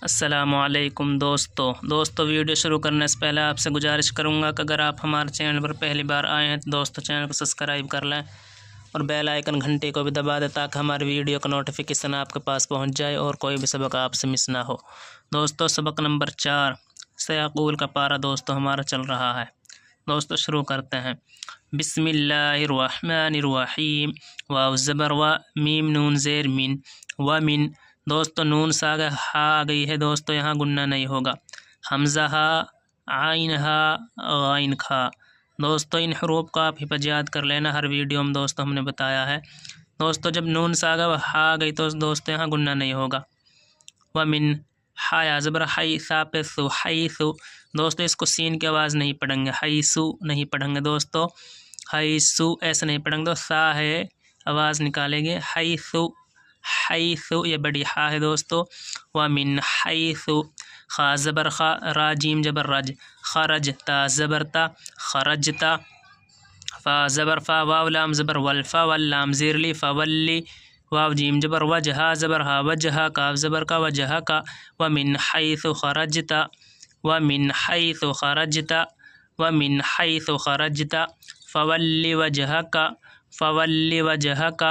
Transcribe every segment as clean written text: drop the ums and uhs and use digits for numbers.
السلام علیکم دوستو ویڈیو شروع کرنے سے پہلے آپ سے گزارش کروں گا کہ اگر آپ ہمارے چینل پر پہلی بار آئے ہیں تو دوستو چینل کو سبسکرائب کر لیں اور بیل آئیکن گھنٹی کو بھی دبا دیں تاکہ ہماری ویڈیو کا نوٹیفیکیشن آپ کے پاس پہنچ جائے اور کوئی بھی سبق آپ سے مس نہ ہو۔ دوستو سبق نمبر 4 سیقول کا پارہ دوستو ہمارا چل رہا ہے۔ دوستو شروع کرتے ہیں۔ بسم اللہ الرحمن الرحیم۔ واو زبر و، میم نون زیر من، ومن۔ دوستو نون سے آگے ہا آ گئی ہے دوستو، یہاں گننا نہیں ہوگا۔ حمزہ ہا، عین ہا، غین کھا۔ دوستو ان حروف کو آپ حفظ یاد کر لینا، ہر ویڈیو میں دوستو ہم نے بتایا ہے۔ دوستو جب نون سے آگے ہا آ گئی تو دوستو یہاں گننا نہیں ہوگا۔ ومن، ہا یا زبر حی، سا پہ سو، حیثو۔ دوستو اس کو سین کی آواز نہیں پڑھیں گے، حیثو نہیں پڑھیں گے دوستو، حیثو ایسے نہیں پڑھیں گے، سا ہے آواز نکالیں گے، حیثو حیثو، یہ بڑی ہا ہے دوستو۔ ومن حیثو، خا زبر خا، را جیم جبر رج، خرج، تا زبر تا، خرجتا۔ فا زبر فا، واو لام زبر ول، فولام زیر لی، فولی۔ واو جیم جبر وج، ہا زبر ہا، وجہا، کاف زبر کا، وجہا کا۔ ومن حیث خرجتا، ومن حیث خرجتا، ومن حیث خرجتا، فولی وجہک، فولی وجہک،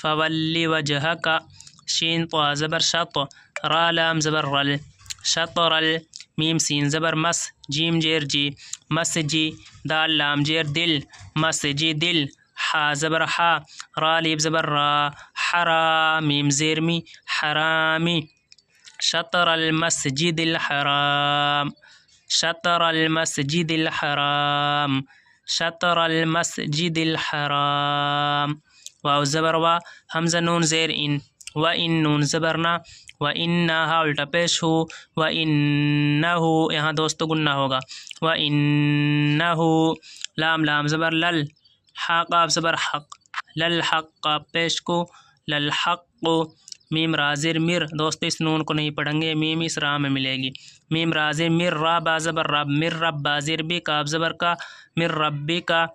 فولی وجہک۔ شین طا زبر شط، را لام زبر رل، شطرل۔ میم سین زبر مس، جیم جیر جی، مس جی۔ دال لام جیر دل، مس جی دل۔ حا زبر حا، را لیب زبر را، حرا، میم زیر می، حرامی۔ شطر المسجد الحرام، شطر المسجد الحرام، شطر المسجد الحرام۔ واو زبر وا، حمزہ نون زیر ان، و ان نون زبر نا، و انہا الٹا پیش ہو، و انہو یہاں دوستو گننا ہوگا، و انہو۔ لام لام زبر لل، حا قاف زبر حق، لل حق قاف پیش کو، لل حق کو۔ میم را زیر مر، دوستو اس نون کو نہیں پڑھیں گے، میم اس را میں ملے گی۔ میم را زیر مر، را با زبر رب، مر رب با زیر بی، کاف زبر کا، مر ربی کا۔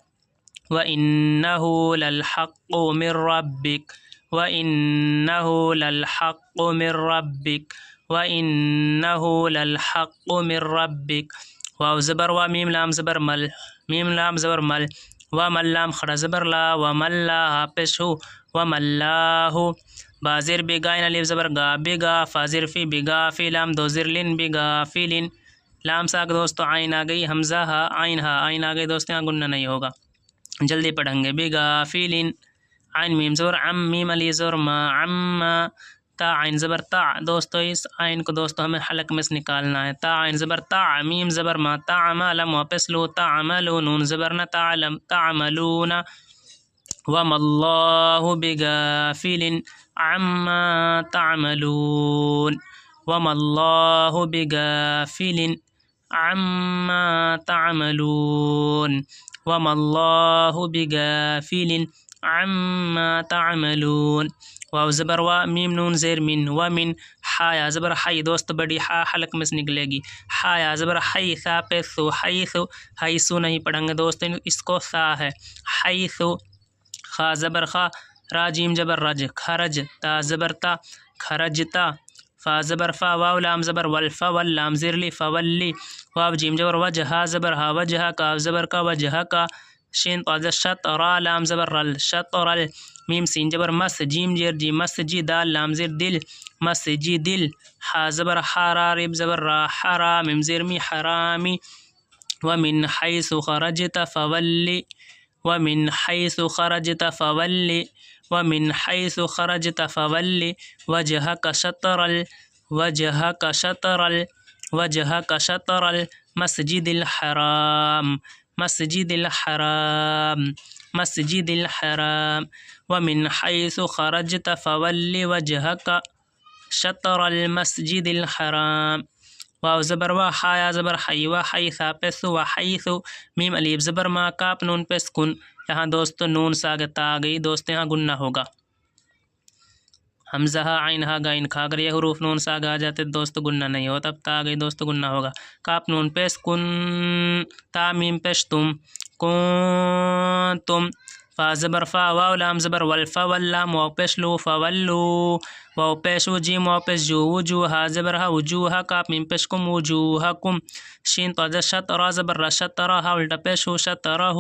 وَإِنَّهُ لَلْحَقُّ مِن رَّبِّكَ، وَإِنَّهُ لَلْحَقُّ مِن رَّبِّكَ، وَإِنَّهُ لَلْحَقُّ مِن رَّبِّكَ۔ واو زبر وا، میم لام زبر مل، میم لام زبر مل۔ ومل لام خڑا زبر لا، وملا ہا پیش ہو، وملاہ۔ با زیر بی گائن الف زبر گا، بگا، فا زیر فی، بگا فی، لام دو زیر لن، بگا فی لن۔ لام سے آگے دوستو عین آ گئی، حمزہ ہا، عین ہا، عین آ گئی دوستو، یہاں گننا نہیں ہوگا، جلدی پڑھیں گے۔ بگا فی لن، عین میم زبر عم، میم علی زبر ما، عما۔ تا عین زبر تا، دوستو اس عین کو دوستو ہمیں حلق میں سے نکالنا ہے۔ تا عین زبر تا، میم زبر ما، تعما، لم واپس لو، تعملو، نون زبر نہ، تعلم، تعملون۔ وما اللہ بغافل عما تعملون، وما اللہ بغافل عما تعملون، وما اللہ بغافل عما تعملون۔ واو زبر وا، میم نون زیر من، ومن۔ حا یا زبر حی، دوست بڑی حا حلق میں سے نکلے گی، حا یا زبر حی، سا پہ سو، حیثو، حیثو نہیں پڑھیں گے دوست، اس کو سا ہے، حیثو۔ خا زبر خا، را جیم جبر رج، خرج، تا زبر تا، خرجتا۔ فا زبر فا، واو لام زبر ول، فول لام زیر لی، فولی۔ واو جیم جبر وجہ، ہا زبر ہا، وجہا، کاف زبر کا، وجہا کا۔ شین طا شط، را لام زبر رل، شطرل۔ میم سین جبر مس، جیم جیر جی، مس جی۔ دال لام زیر دل، مس جی دل۔ ہا زبر ہا، را ریب زبر را، حرا، میم زیر می، حرامی۔ ومن حیث خرجت فولی، ومن حیث خرجت فولی، ومن حیث خرجت فولی وجہک شطر وجہک شطر وجہک شطر المسجد الحرام، مسجد الحرام، مسجد الحرام۔ ومن حیث خرجت فولی وجہک شطر المسجد الحرام۔ واو زبر وا، ہا یا زبر حی، و حی، سا پیس، و حیث، میم الف زبر ما، کاپ نون پیس کن۔ یہاں دوستو نون سے آگے تا آ گئی دوستو، یہاں گننا ہوگا۔ حمزہ ہا، عین ہا، غین کھا، اگر یہ حروف نون سے آگے آ جاتے دوستو گننا نہیں ہوتا، اب تا آ گئی دوستو گننا ہوگا۔ کاپ نون پیس کن، تا میم پیش تم، کنتم۔ فا زبر فا واو لام زبر والفا واللام واو پیش لو فولو واو پیش جیم واو پیش جو وجوها زبر ها وجوها کاف میم پیش کم وجوهکم شین طا شطر زبر را شطر ها الٹا پیش ہو شطرہ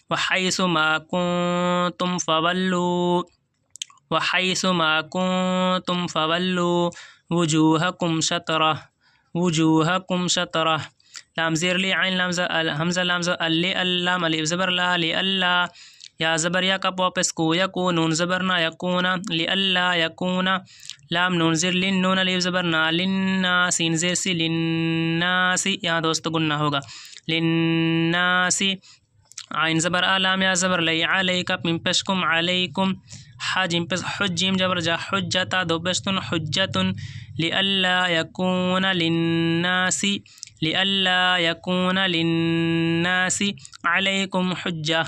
وحیث ما کنتم فولو وحیث ما کنتم فولو وجوهکم شطرہ وجوهکم شطرہ لام زیر لی عین لام حمزہ لام زبر اللی اللام الف زبر لا لی اللہ یا زبر یا کا پوپس کو یکو نون زبر نا یکونا لی اللہ یکونا لام نون زیر لن نون الف زبر نا لننا سین زیر سی لنناسی یہاں دوست گننا ہوگا لنناسی عین زبر لام یا زبر لی علیکم من پشکم علیکم حجم پس حجم جبر جا حجتا دو پشتن حجتن لئلا یکون للناس لئلا یکون للناس علیکم حجہ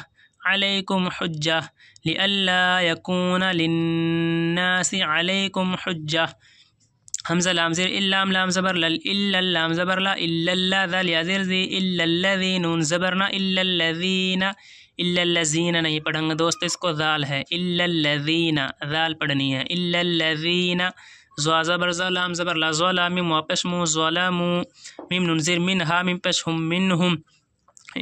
علیکم حجہ لئلا یکون للناس علیکم حجہ حمزہ لام زیر اللام لام زبر لل الا لام زبر لا الا اللہ ذال یا زیر زی الا الذی نون زبرنا الا الذین الا الذین نہیں پڑھیں گے دوست اس کو ذال ہے الا الذین ذال پڑھنی ہے الا الذین زوا زبر ز لام زبر لا ظلم میم واپس مو ظلموا میم نون زیر منها میم پیش هم منهم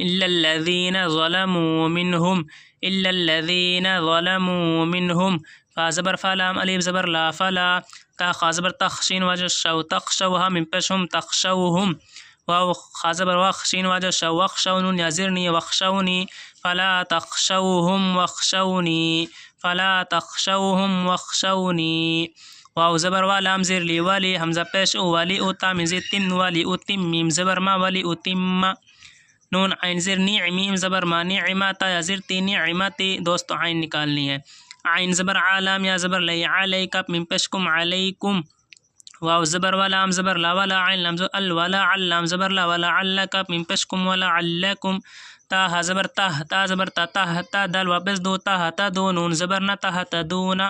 الا الذین ظلموا منهم الا الذین ظلموا منهم فا زبر فا لام الف زبر لا فلا تا خا زبر تخشین واجه شو تخشوها من پیشهم تخشوهم واو خا زبر وخشین واجه شو وخشون یزرنی وخشونی فلا تخشوهم وخشونی فلا تخشوهم وخشونی واو زبر لام زیر لی والی حمزہ پیش او والی او تا من زیر تن والی او تم میم زبر ما والی او تم نون عین زیر نعمیم زبر ما نعمتا یا زیر تی نعمتی دوستو عین نکالنی ہے عین زبر عالم یا زبر لی علیکم من پشکم علیکم واو زبر ولام زبر لا ولا عین لام زبر ال ولا علام زبر لا ولا علک من پشکم ولا علکم تا ها زبر تا زبر تا دال واپس دو تا دو نون زبر نہ تا دون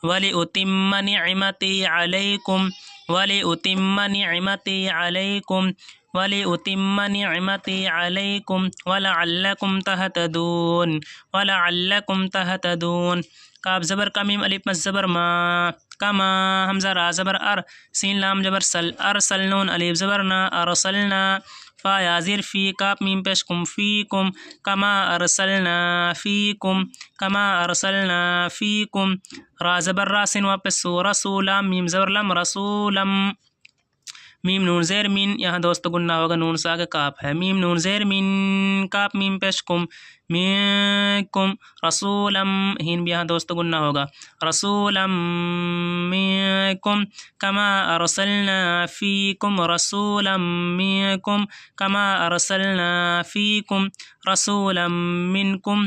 ولی اتم نعمتی علیکم ولی اتم نعمتی علیکم ولی اتم نعمتی علیکم ولعلکم تہتدون ولعلکم تہتدون کاف زبر کا میم الف مد زبر ما کما حمزہ را زبر ار سین لام جبر سل ارسل نون الف زبر نا ارسلنا فا یا زیر فی کاف میم پیش کم فیکم کما ارسلنا فیکم کما ارسلنا فیکم را زبر را سین واپس رسولا میم زبر لم رسولم میم نون زیر مین یہاں دوست گننا ہوگا نون سے آگے کاف ہے میم نون زیر مین کاف میم پیش کم منکم رسولم ہین بھی یہاں دوست گننا ہوگا رسولم منکم کما ارسلنا فیکم رسولم منکم کما ارسلنا فیکم رسولم منکم